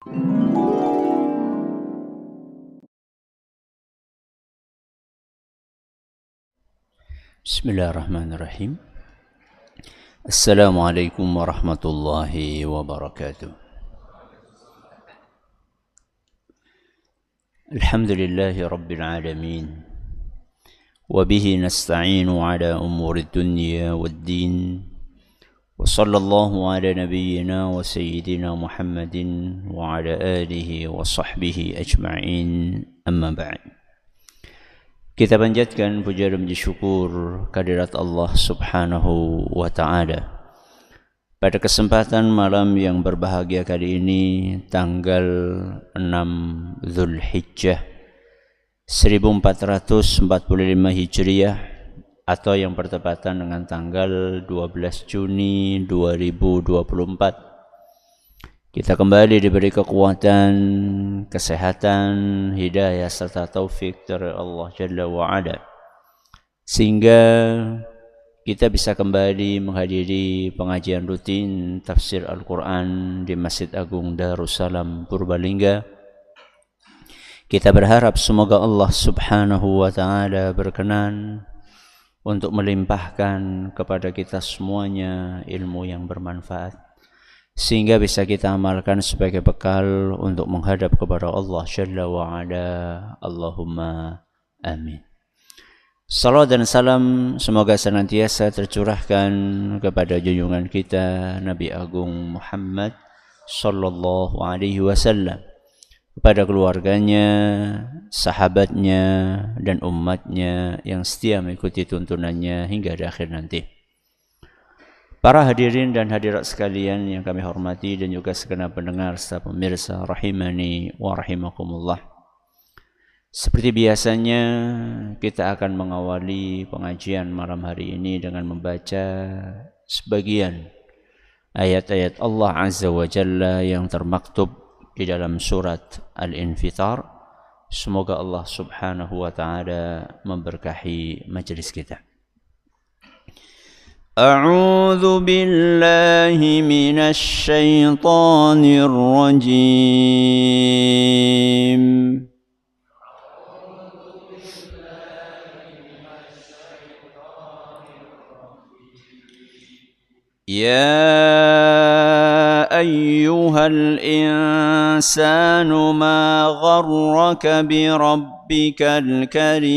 Bismillahirrahmanirrahim. Assalamualaikum warahmatullahi wabarakatuh. Alhamdulillahi rabbil alamin. Wabihi nasta'inu ala umuri dunya waddin. Wa sallallahu ala nabiyyina wa sayyidina Muhammadin wa ala alihi wa sahbihi ajma'in. Amma ba'd. Kita panjatkan puja dan puji syukur kehadirat Allah Subhanahu wa taala. Pada kesempatan malam yang berbahagia kali ini, tanggal 6 Zulhijjah 1445 Hijriah atau yang bertepatan dengan tanggal 12 Juni 2024. Kita kembali diberi kekuatan, kesehatan, hidayah serta taufik dari Allah Jalla wa'ala, sehingga kita bisa kembali menghadiri pengajian rutin tafsir Al-Quran di Masjid Agung Darussalam Purbalingga. Kita berharap semoga Allah Subhanahu wa ta'ala berkenan untuk melimpahkan kepada kita semuanya ilmu yang bermanfaat, sehingga bisa kita amalkan sebagai bekal untuk menghadap kepada Allah Jalla wa'ala. Allahumma amin. Salawat dan salam semoga senantiasa tercurahkan kepada junjungan kita Nabi Agung Muhammad sallallahu alaihi wasallam, kepada keluarganya, sahabatnya, dan umatnya yang setia mengikuti tuntunannya hingga di akhir nanti. Para hadirin dan hadirat sekalian yang kami hormati dan juga segenap pendengar serta pemirsa rahimani wa rahimakumullah. Seperti biasanya kita akan mengawali pengajian malam hari ini dengan membaca sebagian ayat-ayat Allah Azza wa Jalla yang termaktub di dalam surat Al-Infitar. Semoga Allah Subhanahu wa ta'ala memberkahi majelis kita. أعوذ بالله من الشيطان الرجيم. يا أيها الإنسان ما غرك بربك الكريم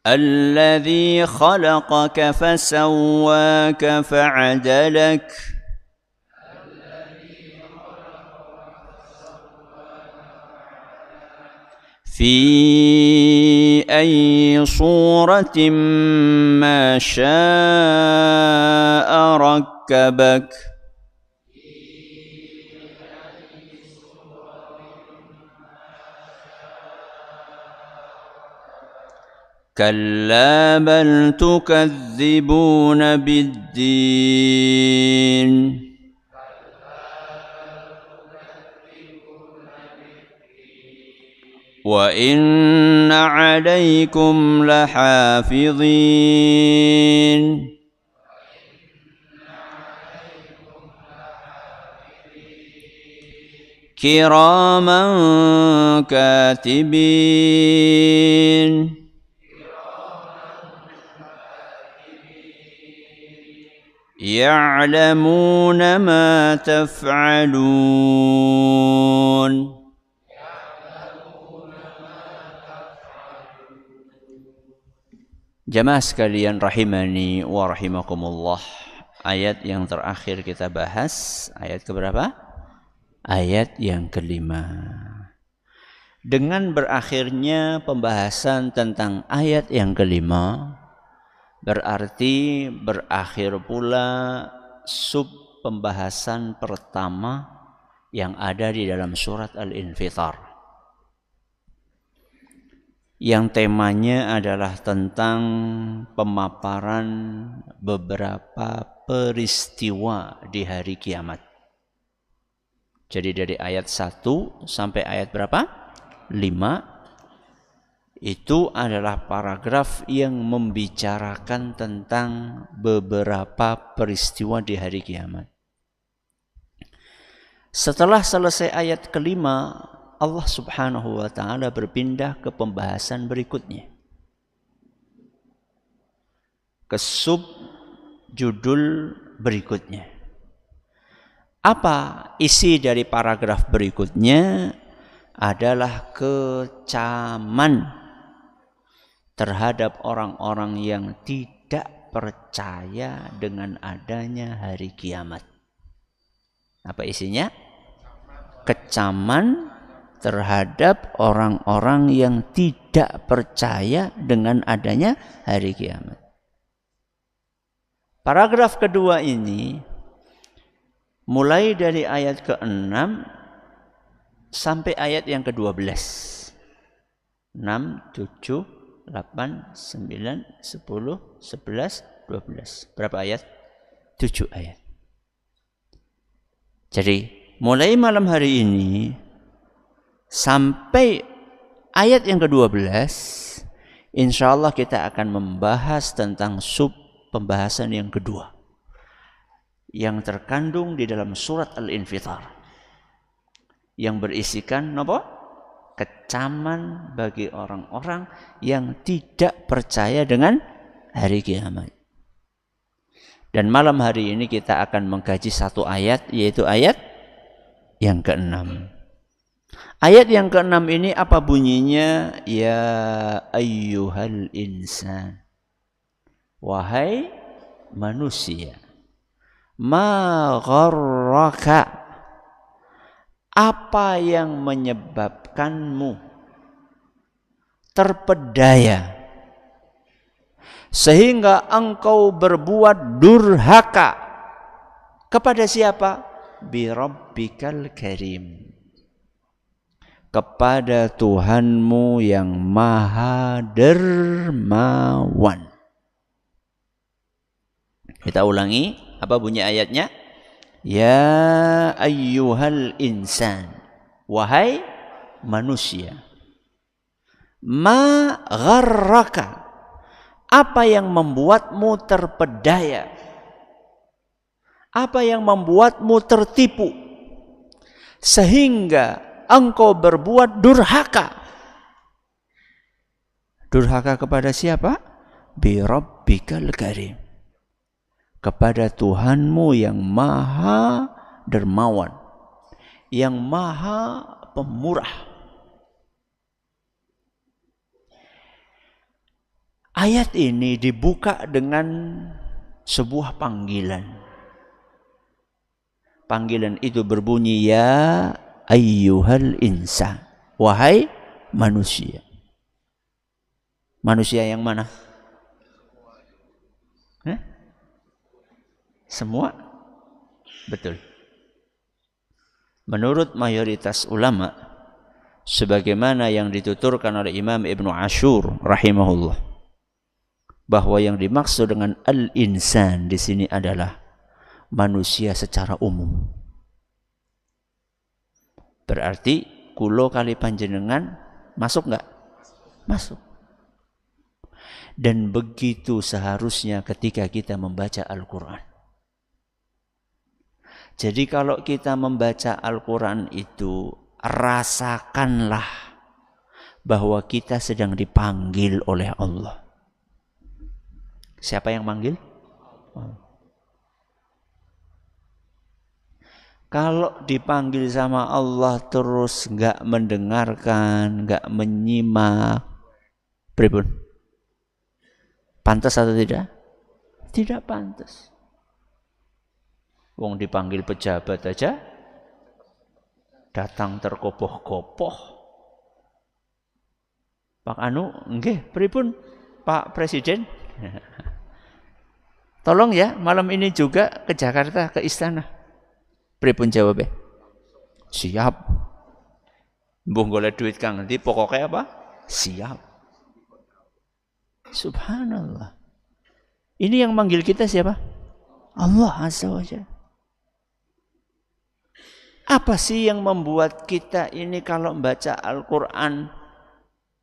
الذي خلقك فسواك فعدلك في أي صورة ما شاء ركبك كلا بل تكذبون بالدين وإن عليكم لحافظين كراما كاتبين يعلمون ما تفعلون. Jamaah sekalian rahimani wa rahimakumullah, ayat yang terakhir kita bahas, ayat keberapa? Ayat yang kelima. Dengan berakhirnya pembahasan tentang ayat yang kelima, berarti berakhir pula sub pembahasan pertama yang ada di dalam surat Al-Infitar, yang temanya adalah tentang pemaparan beberapa peristiwa di hari kiamat. Jadi dari ayat 1 sampai ayat berapa? itu adalah paragraf yang membicarakan tentang beberapa peristiwa di hari kiamat. Setelah selesai ayat kelima, Allah Subhanahu wa ta'ala berpindah ke pembahasan berikutnya, ke sub judul berikutnya. Apa isi dari paragraf berikutnya? Adalah kecaman terhadap orang-orang yang tidak percaya dengan adanya hari kiamat. Apa isinya? Kecaman terhadap orang-orang yang tidak percaya dengan adanya hari kiamat. Paragraf kedua ini mulai dari ayat ke-6 sampai ayat yang ke-12. 6, 7, 8, 9, 10, 11, 12. Berapa ayat? 7 ayat. Jadi mulai malam hari ini sampai ayat yang ke-12, insya Allah kita akan membahas tentang sub pembahasan yang kedua yang terkandung di dalam surat Al-Infitar, yang berisikan apa? Kecaman bagi orang-orang yang tidak percaya dengan hari kiamat. Dan malam hari ini kita akan mengkaji satu ayat, yaitu ayat yang ke-6. Ayat yang ke-6 ini apa bunyinya? Ya ayyuhal insan, wahai manusia, ma gharraka, apa yang menyebabkanmu terpedaya sehingga engkau berbuat durhaka kepada siapa? Bi rabbikal karim, kepada Tuhanmu yang maha dermawan. Kita ulangi, apa bunyi ayatnya? Ya ayyuhal insan, wahai manusia, ma gharraka, apa yang membuatmu terpedaya, apa yang membuatmu tertipu sehingga engkau berbuat durhaka. Durhaka kepada siapa? Bi rabbikal karim, kepada Tuhanmu yang maha dermawan, yang maha pemurah. Ayat ini dibuka dengan sebuah panggilan. Panggilan itu berbunyi ya ayyuhal insan, wahai manusia. Manusia yang mana? Semua? Betul. Menurut mayoritas ulama, sebagaimana yang dituturkan oleh Imam Ibnu Ashur rahimahullah, bahwa yang dimaksud dengan al-insan di sini adalah manusia secara umum. Berarti kulo kali panjenengan masuk enggak? Masuk. Dan begitu seharusnya ketika kita membaca Al-Quran. Jadi kalau kita membaca Al-Quran itu, rasakanlah bahwa kita sedang dipanggil oleh Allah. Siapa yang manggil? Kalau dipanggil sama Allah terus enggak mendengarkan, enggak menyimak, pripun? Pantas atau tidak? Tidak pantas. Wong dipanggil pejabat aja datang terkopoh-kopoh. Pak Anu, nggih, pripun Pak Presiden? Tolong ya, malam ini juga ke Jakarta, ke istana. Pripun jawabnya? Siap. Mbuh golek duit kang nanti pokoknya apa? Siap. Subhanallah. Ini yang manggil kita siapa? Allah Azza wa Jalla. Apa sih yang membuat kita ini kalau membaca Al-Quran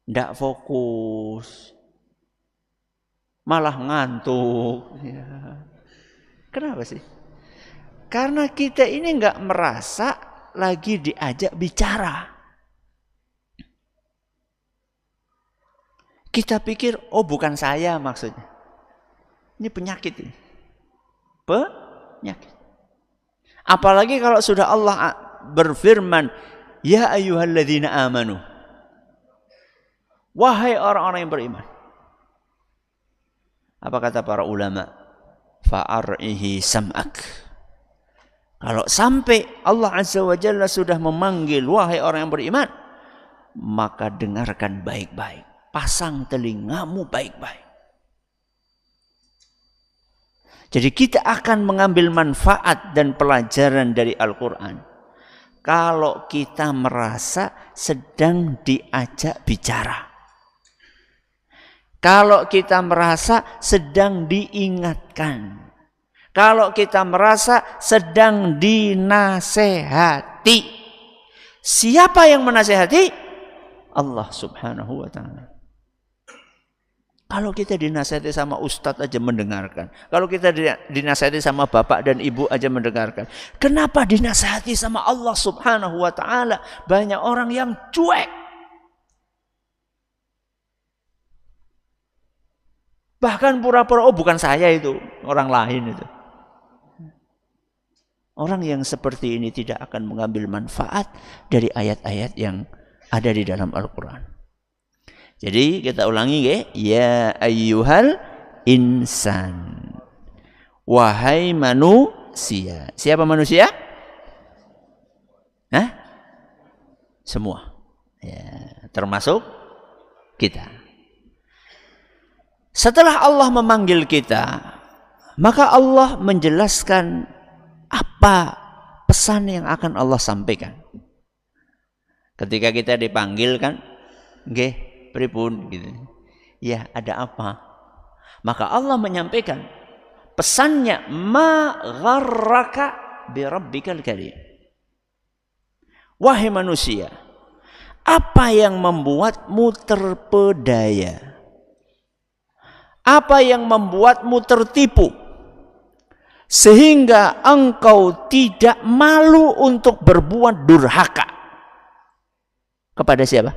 tidak fokus, malah ngantuk? Ya. Kenapa sih? Karena kita ini nggak merasa lagi diajak bicara. Kita pikir, oh bukan saya maksudnya. Ini penyakit ini. Penyakit. Apalagi kalau sudah Allah berfirman, ya ayyuhalladzina amanu. Wahai orang-orang yang beriman. Apa kata para ulama? Fa'ar'ihi sam'ak. Kalau sampai Allah Azza wa Jalla sudah memanggil wahai orang yang beriman, maka dengarkan baik-baik. Pasang telingamu baik-baik. Jadi kita akan mengambil manfaat dan pelajaran dari Al-Quran kalau kita merasa sedang diajak bicara. Kalau kita merasa sedang diingatkan. Kalau kita merasa sedang dinasehati. Siapa yang menasehati? Allah Subhanahu wa ta'ala. Kalau kita dinasihati sama ustadz aja mendengarkan. Kalau kita dinasihati sama bapak dan ibu aja mendengarkan. Kenapa dinasihati sama Allah Subhanahu wa ta'ala? Banyak orang yang cuek. Bahkan pura-pura, oh bukan saya itu, orang lain itu. Orang yang seperti ini tidak akan mengambil manfaat dari ayat-ayat yang ada di dalam Al-Quran. Jadi kita ulangi ya, ya ayyuhal insan. Wahai manusia. Siapa manusia? Hah? Semua. Ya, termasuk kita. Setelah Allah memanggil kita, maka Allah menjelaskan apa pesan yang akan Allah sampaikan. Ketika kita dipanggil kan, nggih, pripun gitu. Ya, ada apa? Maka Allah menyampaikan pesannya, ma gharraka bi rabbikal karim. Wahai manusia, apa yang membuatmu terpedaya? Apa yang membuatmu tertipu sehingga engkau tidak malu untuk berbuat durhaka? Kepada siapa?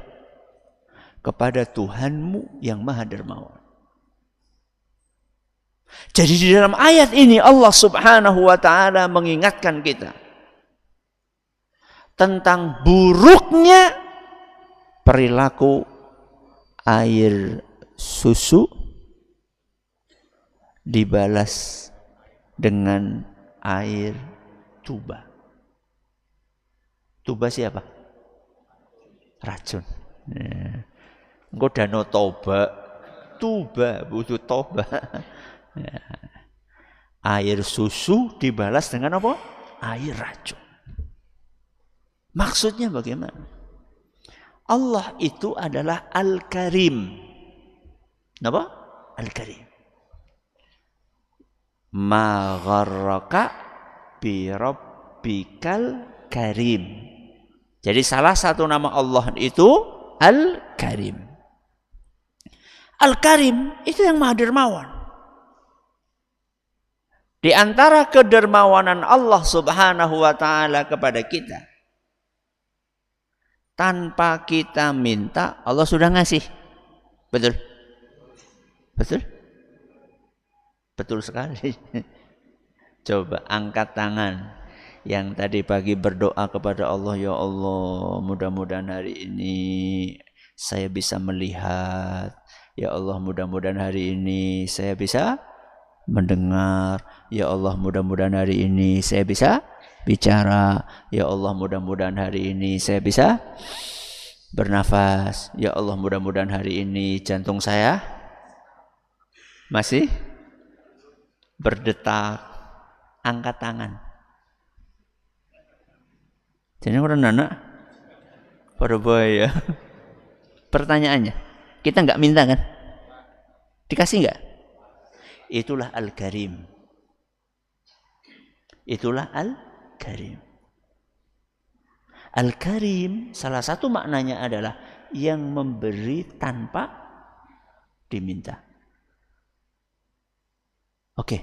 Kepada Tuhanmu yang Maha Dermawan. Jadi di dalam ayat ini Allah Subhanahu wa ta'ala mengingatkan kita tentang buruknya perilaku air susu dibalas dengan air tuba. Tuba siapa? Racun. Engko danau toba, tuba butuh toba. Air susu dibalas dengan apa? Air racun. Maksudnya bagaimana? Allah itu adalah Al-Karim. Apa? Al-Karim. Ma gharraka bi rabbikal karim. Jadi salah satu nama Allah itu Al-Karim. Al-Karim itu yang Maha Dermawan. Di antara kedermawanan Allah Subhanahu wa ta'ala kepada kita, tanpa kita minta Allah sudah ngasih. Betul? Betul? Betul sekali. Coba angkat tangan yang tadi pagi berdoa kepada Allah, ya Allah, mudah-mudahan hari ini saya bisa melihat. Ya Allah, mudah-mudahan hari ini saya bisa mendengar. Ya Allah, mudah-mudahan hari ini saya bisa bicara. Ya Allah, mudah-mudahan hari ini saya bisa bernafas. Ya Allah, mudah-mudahan hari ini jantung saya masih berdetak. Angkat tangan. Jadi orang anak pada bahaya. Pertanyaannya, kita nggak minta kan? Dikasih nggak? Itulah Al-Karim. Itulah Al-Karim. Al-Karim salah satu maknanya adalah yang memberi tanpa diminta. Oke.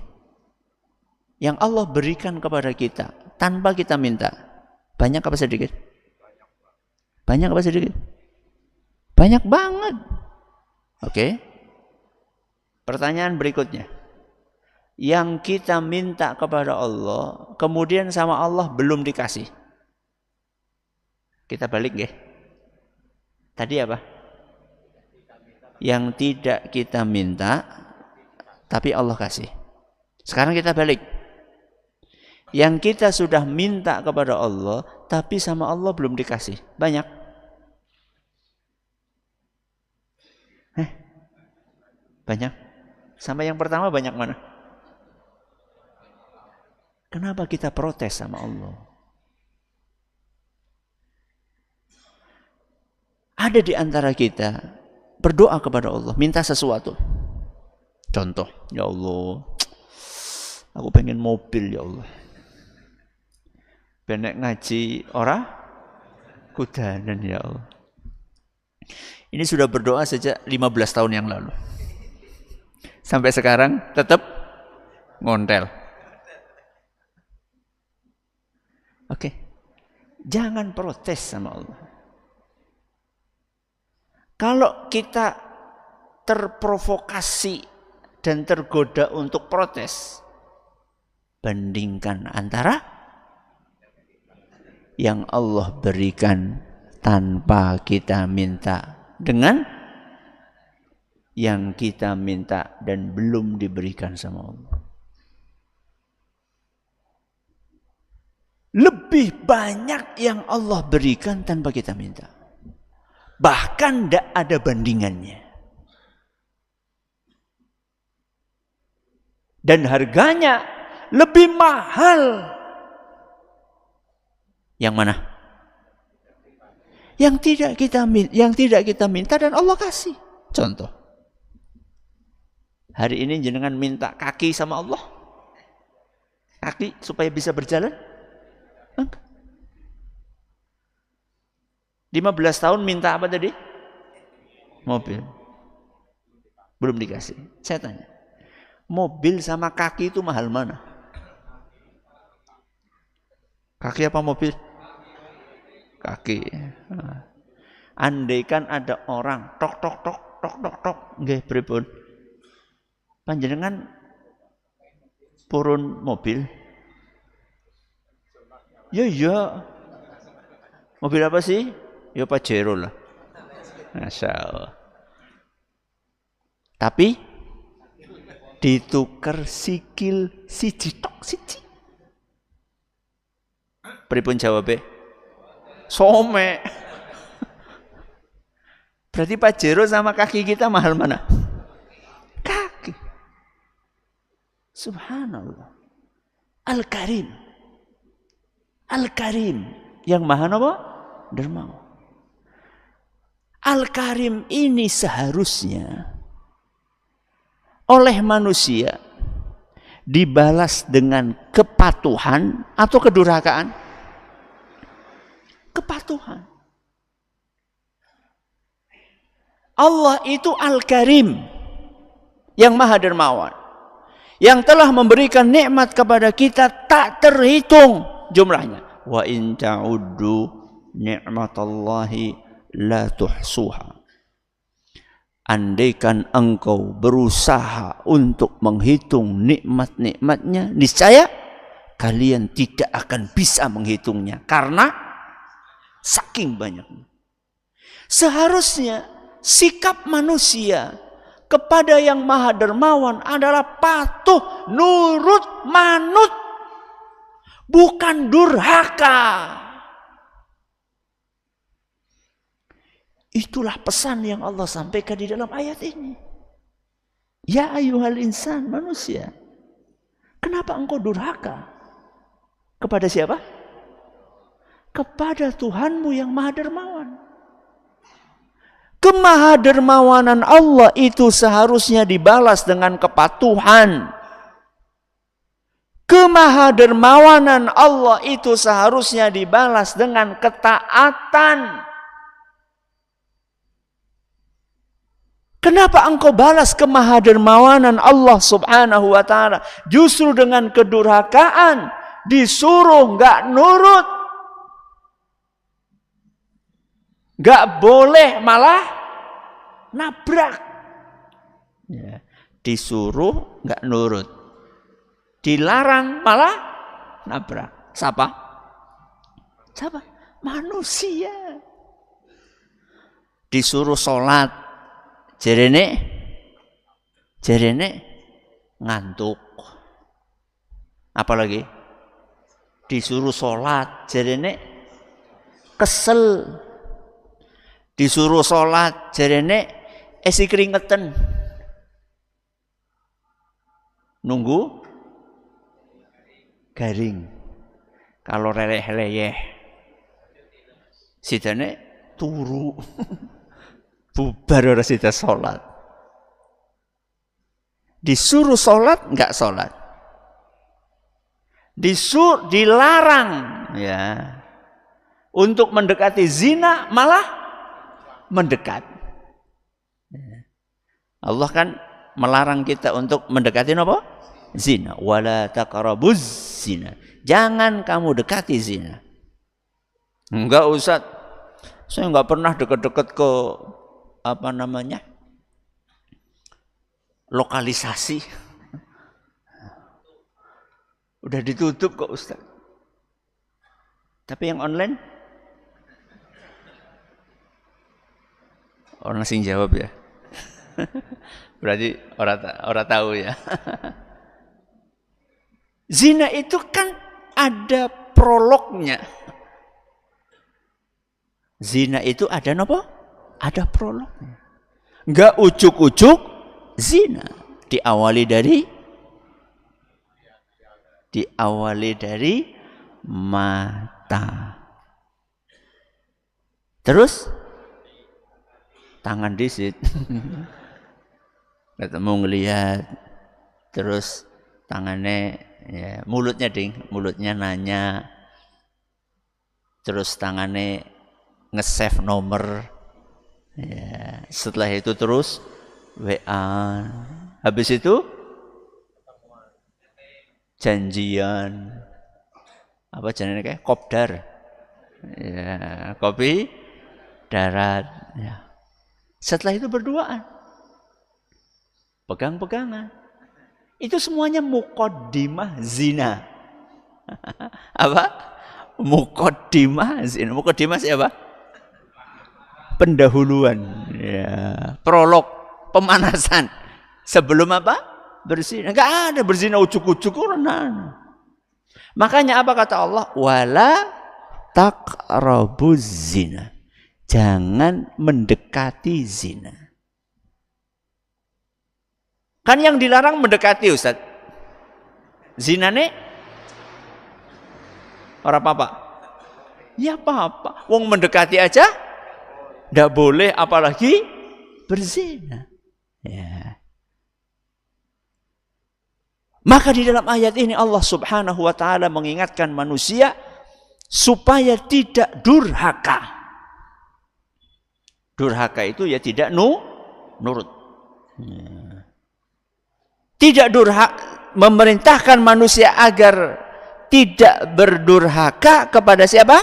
Yang Allah berikan kepada kita tanpa kita minta. Banyak apa sedikit? Banyak apa sedikit? Banyak banget. Oke. Pertanyaan berikutnya. Yang kita minta kepada Allah, kemudian sama Allah belum dikasih. Kita balik nggih. Tadi apa? Yang tidak kita minta, tapi Allah kasih. Sekarang kita balik. Yang kita sudah minta kepada Allah, tapi sama Allah belum dikasih. Banyak. Banyak. Sama yang pertama banyak mana? Kenapa kita protes sama Allah? Ada di antara kita berdoa kepada Allah, minta sesuatu. Contoh, ya Allah, aku pengen mobil ya Allah. Benek ngaji ora kudanan ya Allah. Ini sudah berdoa sejak 15 tahun yang lalu. Sampai sekarang tetap ngontel. Oke. Jangan protes sama Allah. Kalau kita terprovokasi dan tergoda untuk protes, bandingkan antara yang Allah berikan tanpa kita minta dengan yang kita minta dan belum diberikan sama Allah. Lebih banyak yang Allah berikan tanpa kita minta. Bahkan tidak ada bandingannya. Dan harganya lebih mahal. Yang mana? Yang tidak kita minta dan Allah kasih. Contoh. Hari ini jenengan minta kaki sama Allah. Kaki supaya bisa berjalan. 15 tahun minta apa tadi? Mobil. Belum dikasih. Saya tanya. Mobil sama kaki itu mahal mana? Kaki apa mobil? Kaki. Andaikan ada orang tok tok tok tok tok tok, nggih pripun? Panjenengan purun mobil? Ya iya. Mobil apa sih? Ya Pajero lah. Masya Allah. Tapi ditukar sikil siji tok siji. Pripun jawabe? Some. Berarti Pajero sama kaki kita mahal mana? Kaki. Subhanallah. Al-Karim. Al-Karim. Yang maha apa? Dermawan. Al-Karim ini seharusnya oleh manusia dibalas dengan kepatuhan atau kedurhakaan? Kepatuhan. Allah itu Al-Karim yang maha dermawan, yang telah memberikan nikmat kepada kita tak terhitung jumlahnya. Wa in ta'uddu ni'matallahi la tuhsuha. Andaikan engkau berusaha untuk menghitung nikmat-nikmatnya, niscaya kalian tidak akan bisa menghitungnya karena saking banyaknya. Seharusnya sikap manusia kepada yang maha dermawan adalah patuh, nurut, manut, bukan durhaka. Itulah pesan yang Allah sampaikan di dalam ayat ini. Ya ayyuhal insan, manusia. Kenapa engkau durhaka? Kepada siapa? Kepada Tuhanmu yang maha dermawan. Kemahadermawanan Allah itu seharusnya dibalas dengan kepatuhan. Kemahadermawanan Allah itu seharusnya dibalas dengan ketaatan. Kenapa engkau balas kemahadermawanan Allah subhanahu wa ta'ala justru dengan kedurhakaan? Disuruh nggak nurut, nggak boleh malah nabrak. Ya. Disuruh nggak nurut, dilarang malah nabrak. Siapa? Manusia. Disuruh sholat, jerene ngantuk. Apalagi disuruh sholat, jerene kesel. Disuruh sholat, jerene esi keringetan. Nunggu garing. Kalau releh-releh sidane turu. Bubar ora sida sholat. Disuruh sholat enggak sholat. Dilarang ya untuk mendekati zina malah mendekat. Allah kan melarang kita untuk mendekati apa? Zina. Wala taqrabuz zina. Jangan kamu dekati zina. Enggak usah. Saya enggak pernah dekat-dekat ke apa namanya? Lokalisasi. Udah ditutup kok Ustaz. Tapi yang online? Orang sing jawab ya. Berarti orang tahu ya. Zina itu kan ada prolognya. Zina itu ada apa? Ada prolognya. Enggak ujuk-ujuk zina. Diawali dari mata. Terus tangan disit. Ketemu ngelihat. Terus tangannya ya, mulutnya nanya. Terus tangannya nge-save nomor. Ya, setelah itu terus WA. Habis itu janjian. Apa janjian kayak kopdar. Ya, kopi darat. Ya. Setelah itu berduaan. Pegang-pegangan. Itu semuanya muqaddimah zina. Apa? Muqaddimah zina. Muqaddimah siapa? Pendahuluan. Ya. Prolog, pemanasan. Sebelum apa? Berzina. Enggak ada berzina ucuk-ucuk orang. Makanya apa kata Allah? Wala taqrabuz zina. Jangan mendekati zina. Kan yang dilarang mendekati Ustaz. Zina nih orang apa? Ya apa-apa. Wong mendekati aja ndak boleh apalagi berzina. Ya. Maka di dalam ayat ini Allah Subhanahu wa taala mengingatkan manusia supaya tidak durhaka. Durhaka itu ya tidak nurut. Ya. Tidak durhaka, memerintahkan manusia agar tidak berdurhaka kepada siapa?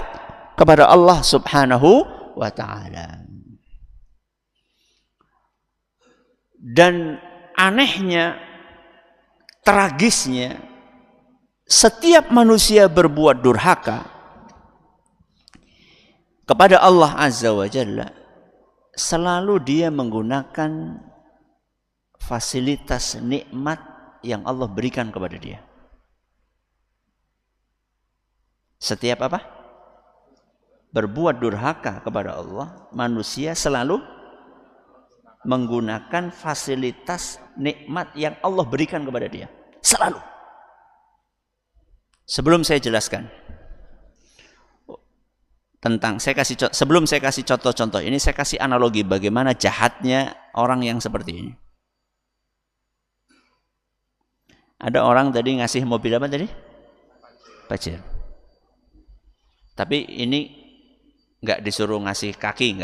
Kepada Allah Subhanahu wa taala. Dan anehnya, tragisnya, setiap manusia berbuat durhaka kepada Allah Azza wa Jalla, selalu dia menggunakan fasilitas nikmat yang Allah berikan kepada dia. Setiap apa? Berbuat durhaka kepada Allah, manusia selalu menggunakan fasilitas nikmat yang Allah berikan kepada dia. Selalu. Sebelum saya jelaskan tentang, sebelum saya kasih contoh-contoh ini, saya kasih analogi bagaimana jahatnya orang yang seperti ini. Ada orang tadi ngasih mobil apa tadi? Pajero. Tapi ini nggak disuruh ngasih kaki,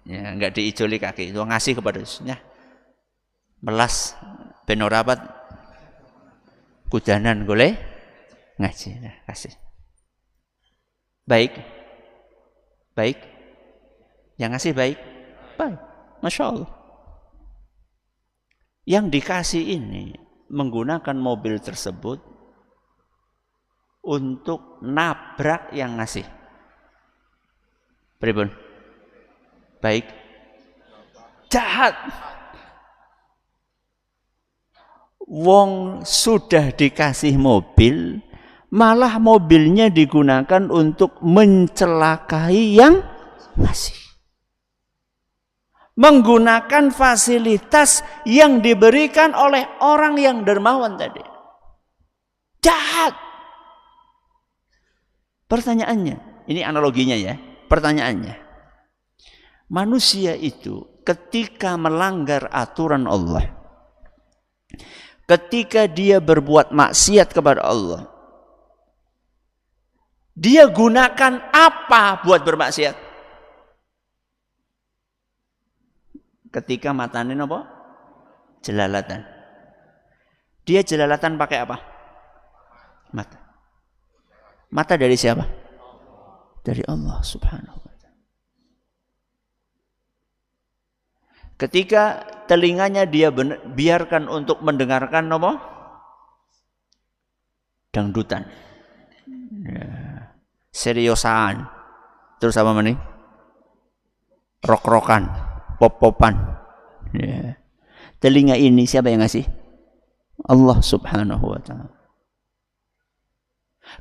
nggak diijoli kaki, itu ngasih kepada ya, melas benorapat kudanan boleh ngaji, nah, kasih. Baik, yang ngasih baik, masya Allah. Yang dikasih ini menggunakan mobil tersebut untuk nabrak yang ngasih. Pripun? Baik. Jahat. Wong sudah dikasih mobil, malah mobilnya digunakan untuk mencelakai yang ngasih. Menggunakan fasilitas yang diberikan oleh orang yang dermawan tadi. Jahat. Pertanyaannya, ini analoginya ya. Pertanyaannya, manusia itu ketika melanggar aturan Allah, ketika dia berbuat maksiat kepada Allah, dia gunakan apa buat bermaksiat? Ketika matanya apa? Jelalatan. Dia jelalatan pakai apa? Mata. Mata dari siapa? Dari Allah Subhanahu wa ta'ala. Ketika telinganya dia biarkan untuk mendengarkan apa? Dangdutan. Ya. Seriusan. Terus apa nih? Rok-rokan. Pop-popan. Ya. Telinga ini siapa yang ngasih? Allah Subhanahu wa ta'ala.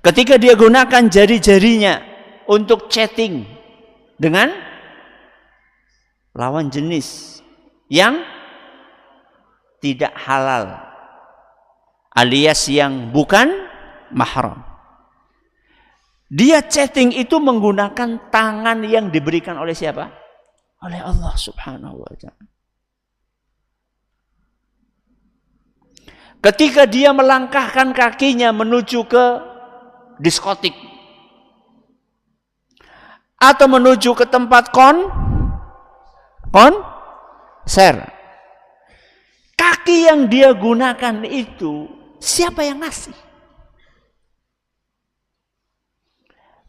Ketika dia gunakan jari-jarinya untuk chatting dengan lawan jenis yang tidak halal alias yang bukan mahram, dia chatting itu menggunakan tangan yang diberikan oleh siapa? Oleh Allah Subhanahu wa ta'ala. Ketika dia melangkahkan kakinya menuju ke diskotik atau menuju ke tempat konser, kaki yang dia gunakan itu siapa yang ngasih?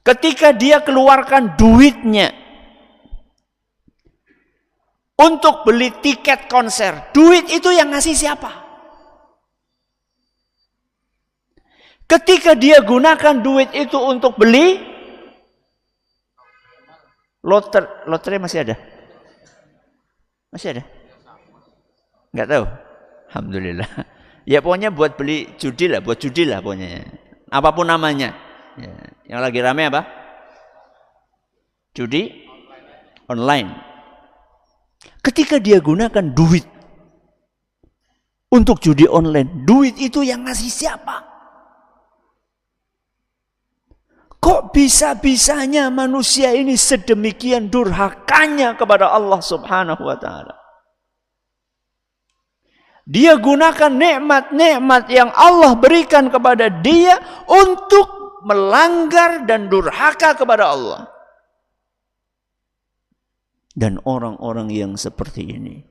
Ketika dia keluarkan duitnya untuk beli tiket konser, duit itu yang ngasih siapa? Ketika dia gunakan duit itu untuk beli lotre masih ada? Masih ada? Enggak tahu. Alhamdulillah. Ya pokoknya buat beli judi lah, pokoknya. Apapun namanya. Ya. Yang lagi rame apa? Judi online. Ketika dia gunakan duit untuk judi online, duit itu yang ngasih siapa? Kok bisa-bisanya manusia ini sedemikian durhakanya kepada Allah Subhanahu wa ta'ala? Dia gunakan nikmat-nikmat yang Allah berikan kepada dia untuk melanggar dan durhaka kepada Allah. Dan orang-orang yang seperti ini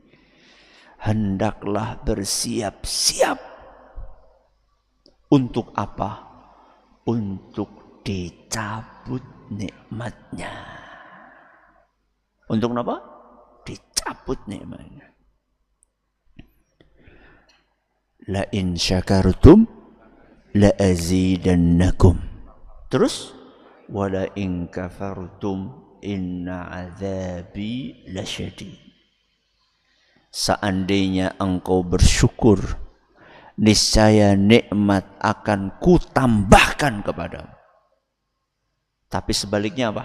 hendaklah bersiap-siap untuk apa? Untuk dicabut nikmatnya. Untuk apa? Dicabut nikmatnya. La in syakartum la azidannakum. Terus wala in kafartum inna azabi lasyadid. Seandainya engkau bersyukur, niscaya nikmat akan kutambahkan kepadamu. Tapi sebaliknya apa?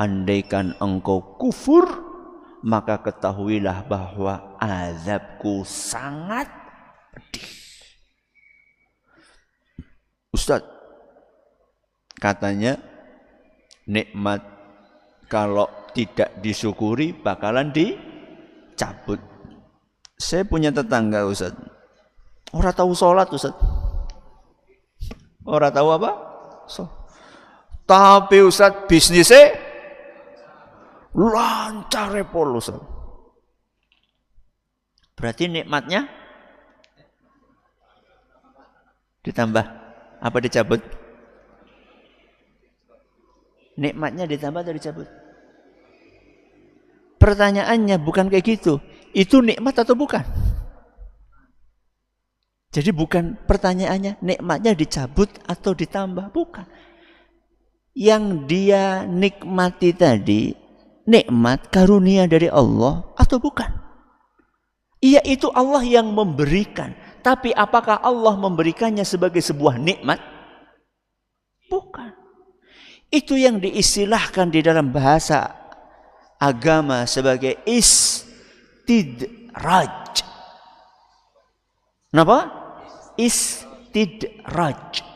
Andaikan engkau kufur, maka ketahuilah bahwa azabku sangat pedih. Ustaz, katanya nikmat kalau tidak disyukuri bakalan dicabut. Saya punya tetangga Ustaz, Ora tahu sholat Ustaz. Ora tahu apa? Tapi Ustaz bisnisnya lancar pol Ustaz. Berarti nikmatnya ditambah apa dicabut? Nikmatnya ditambah atau dicabut? Pertanyaannya bukan kayak gitu. Itu nikmat atau bukan? Jadi bukan pertanyaannya nikmatnya dicabut atau ditambah, bukan. Yang dia nikmati tadi nikmat karunia dari Allah atau bukan? Iya, itu Allah yang memberikan. Tapi apakah Allah memberikannya sebagai sebuah nikmat? Bukan. Itu yang diistilahkan di dalam bahasa agama sebagai istidraj. Kenapa? Istidraj.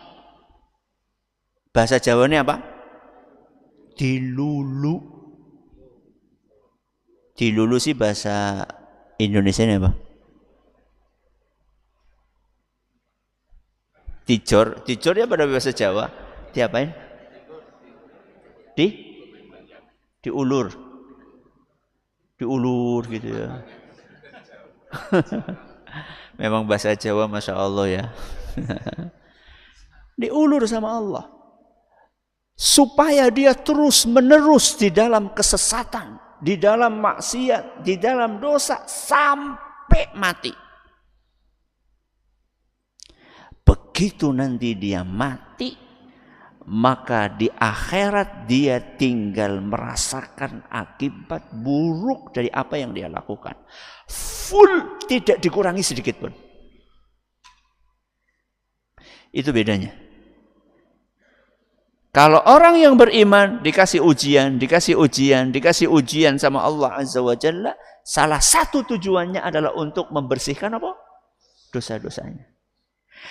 Bahasa Jawanya apa? Dilulu. Dilulu sih bahasa Indonesia ini apa? Tijor. Tijor ya pada bahasa Jawa. Diapain? Diulur. Diulur gitu ya. Memang bahasa Jawa Masya Allah ya. Diulur sama Allah. Supaya dia terus menerus di dalam kesesatan, di dalam maksiat, di dalam dosa sampai mati. Begitu nanti dia mati, maka di akhirat dia tinggal merasakan akibat buruk dari apa yang dia lakukan. Full, tidak dikurangi sedikit pun. Itu bedanya. Kalau orang yang beriman dikasih ujian sama Allah Azza wa Jalla, salah satu tujuannya adalah untuk membersihkan apa? Dosa-dosanya.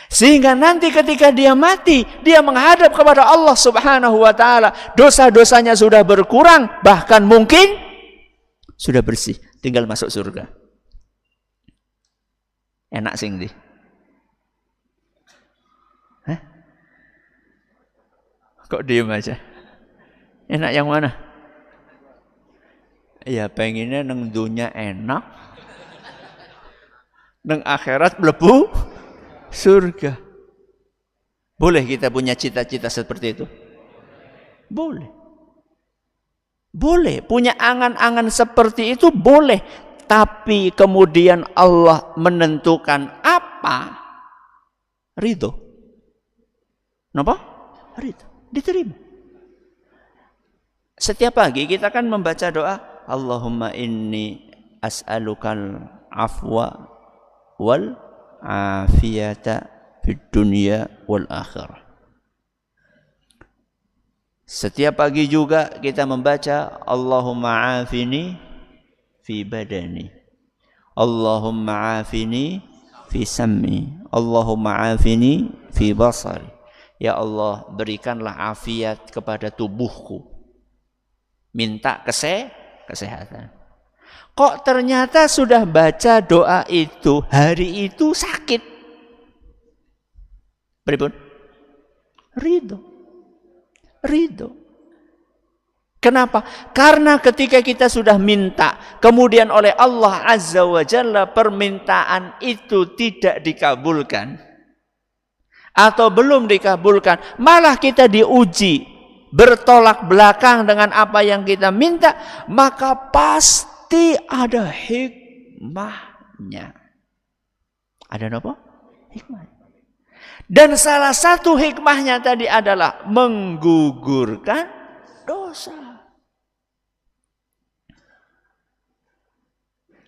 Sehingga nanti ketika dia mati, dia menghadap kepada Allah Subhanahu wa taala, dosa-dosanya sudah berkurang, bahkan mungkin sudah bersih, tinggal masuk surga. Enak sing di. Hah? Kok diem aja? Enak yang mana? Ya pengennya neng dunia enak, neng akhirat mlebu surga. Boleh kita punya cita-cita seperti itu? Boleh. Boleh, punya angan-angan seperti itu boleh. Tapi kemudian Allah menentukan apa? Ridho. Kenapa? Ridho. Diterima. Setiap pagi kita kan membaca doa, Allahumma inni as'alukal afwa wal afiyata fid dunya wal akhirah. Setiap pagi juga kita membaca Allahumma afini fi badani, Allahumma afini fi sam'i, Allahumma afini fi basari. Ya Allah, berikanlah afiat kepada tubuhku. Minta kesehatan. Kok ternyata sudah baca doa itu, hari itu sakit. Beripun? Ridho. Kenapa? Karena ketika kita sudah minta, kemudian oleh Allah Azza wa Jalla permintaan itu tidak dikabulkan, atau belum dikabulkan, malah kita diuji, bertolak belakang dengan apa yang kita minta, maka pasti ada hikmahnya. Ada apa? Hikmah. Dan salah satu hikmahnya tadi adalah menggugurkan dosa.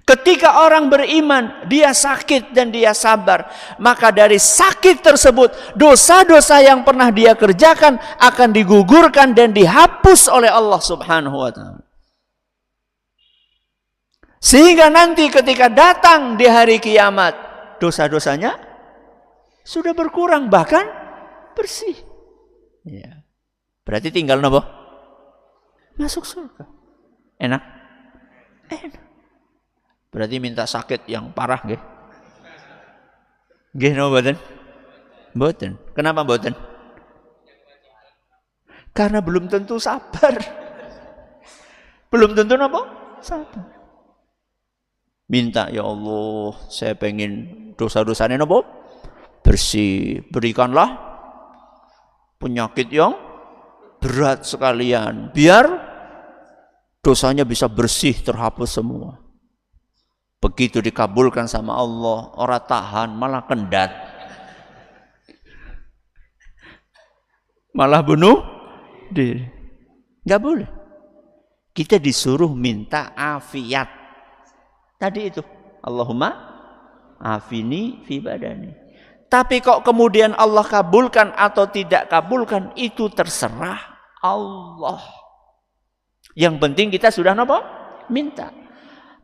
Ketika orang beriman, dia sakit dan dia sabar, maka dari sakit tersebut, dosa-dosa yang pernah dia kerjakan akan digugurkan dan dihapus oleh Allah Subhanahu wa ta'ala. Sehingga nanti ketika datang di hari kiamat, dosa-dosanya sudah berkurang, bahkan bersih. Ya. Berarti tinggal apa? Masuk surga. Enak? Enak. Berarti minta sakit yang parah, nggih. Nggih napa mboten? Mboten. Kenapa mboten? Karena belum tentu sabar. Belum tentu napa? Sabar. Minta, ya Allah, saya pengen dosa-dosanya napa? Bersih. Berikanlah penyakit yang berat sekalian. Biar dosanya bisa bersih, terhapus semua. Begitu dikabulkan sama Allah, orang tahan, malah kendat. Malah bunuh diri. Nggak boleh. Kita disuruh minta afiat. Tadi itu, Allahumma afini fi badani. Tapi kok kemudian Allah kabulkan atau tidak kabulkan, itu terserah Allah. Yang penting kita sudah napa? Minta.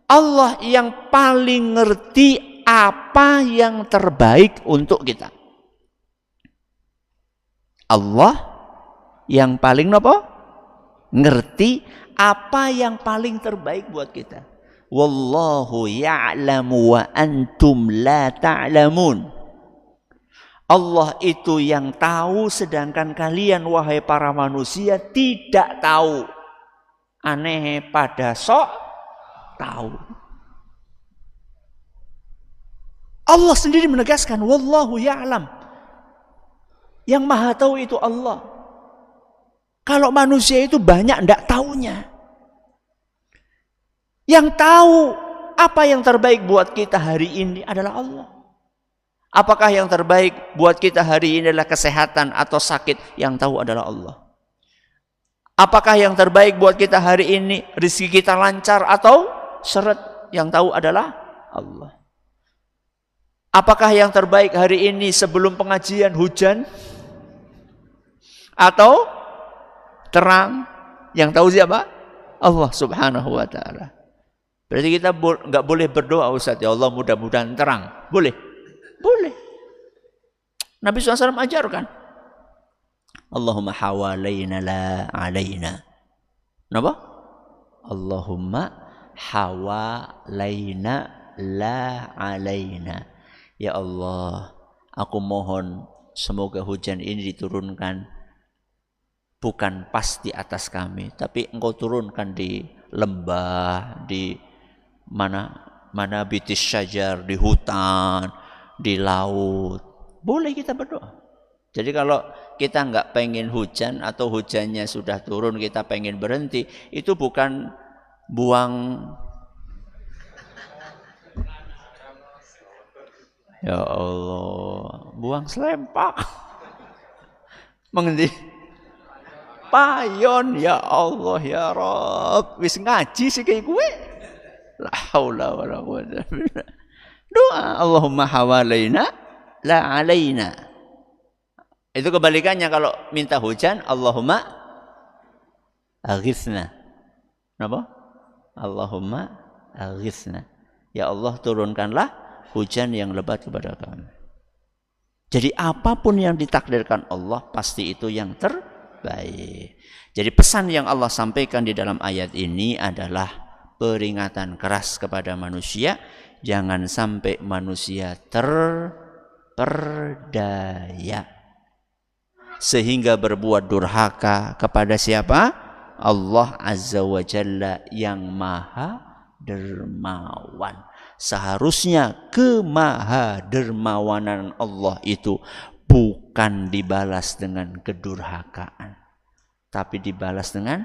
Allah yang paling ngerti apa yang terbaik untuk kita. Allah yang paling napa? Ngerti apa yang paling terbaik buat kita. Wallahu ya'lamu wa antum la ta'lamun. Allah itu yang tahu sedangkan kalian wahai para manusia tidak tahu. Aneh pada sok tahu. Allah sendiri menegaskan wallahu ya'lam. Yang maha tahu itu Allah. Kalau manusia itu banyak ndak taunya. Yang tahu apa yang terbaik buat kita hari ini adalah Allah. Apakah yang terbaik buat kita hari ini adalah kesehatan atau sakit? Yang tahu adalah Allah. Apakah yang terbaik buat kita hari ini rezeki kita lancar atau seret? Yang tahu adalah Allah. Apakah yang terbaik hari ini sebelum pengajian hujan atau terang? Yang tahu siapa? Allah Subhanahu wa ta'ala. Berarti kita nggak boleh berdoa, Ustaz, ya Allah mudah-mudahan terang. Boleh? Boleh. Nabi SAW ajarkan. Allahumma hawalaina la alaina. Kenapa? Allahumma hawalaina la alaina. Ya Allah, aku mohon semoga hujan ini diturunkan bukan pas di atas kami, tapi Engkau turunkan di lembah, di mana bitis syajar, di hutan, di laut. Boleh kita berdoa. Jadi kalau kita nggak pengen hujan atau hujannya sudah turun kita pengen berhenti, itu bukan buang. Ya Allah, buang selempak. Mengendi? Payon, ya Allah, ya Rabb. Wis ngaji sih kayak gue. La haula wala quwwata billah. Doa Allahumma hawalaina la alaina. Itu kebalikannya kalau minta hujan, Allahumma aghithna. Kenapa? Allahumma aghithna. Ya Allah, turunkanlah hujan yang lebat kepada kami. Jadi apapun yang ditakdirkan Allah pasti itu yang terbaik. Jadi pesan yang Allah sampaikan di dalam ayat ini adalah peringatan keras kepada manusia, jangan sampai manusia terperdaya sehingga berbuat durhaka kepada siapa? Allah Azza wa Jalla yang maha dermawan. Seharusnya kemahadermawanan Allah itu bukan dibalas dengan kedurhakaan, tapi dibalas dengan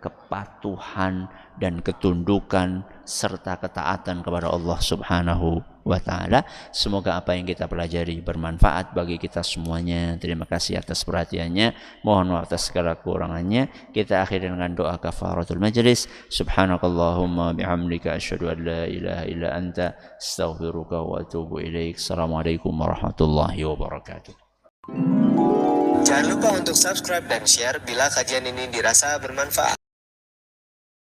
kepatuhan dan ketundukan serta ketaatan kepada Allah Subhanahu wa ta'ala. Semoga apa yang kita pelajari bermanfaat bagi kita semuanya. Terima kasih atas perhatiannya. Mohon maaf atas segala kekurangannya. Kita akhiri dengan doa kafaratul majlis. Subhanakallahumma bihamdika asyhadu an la ilaha illa anta astaghfiruka wa atubu ilaik. Assalamualaikum warahmatullahi wabarakatuh. Jangan lupa untuk subscribe dan share bila kajian ini dirasa bermanfaat.